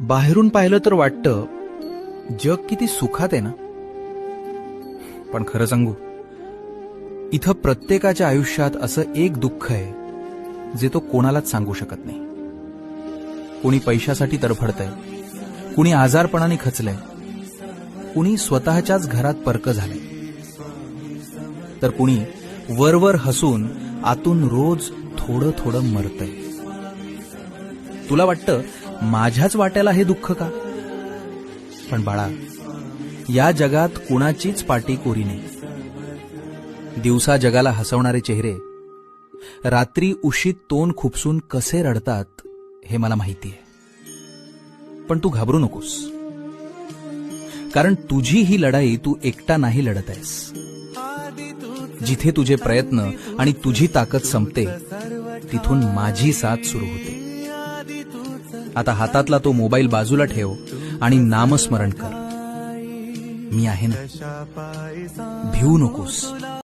बाहेरून पाहिलं तर वाटतं जग किती सुखात आहे ना. पण खरं सांगू, इथं प्रत्येकाच्या आयुष्यात असं एक दुःख आहे जे तो कोणालाच सांगू शकत नाही. कुणी पैशासाठी तडफडतंय, कुणी आजारपणाने खचलंय, कुणी स्वतःच्याच घरात परकं झालंय, तर कुणी वरवर हसून आतून रोज थोडं थोडं मरतंय. तुला वाटतं माझ्याच वाट्याला हे दुःख का? पण बाळा, या जगात कुणाचीच पाटी कोरी नाही. दिवसा जगाला हसवणारे चेहरे रात्री उशीत तोंड खुपसून कसे रडतात हे मला माहिती आहे. पण तू घाबरू नकोस, कारण तुझी ही लढाई तू एकटा नाही लढत आहेस. जिथे तुझे प्रयत्न आणि तुझी ताकद संपते, तिथून माझी साथ सुरू होते. आता हातातला तो मोबाईल बाजूला ठेव आणि नामस्मरण कर. मी आहे ना, भिवू नकोस.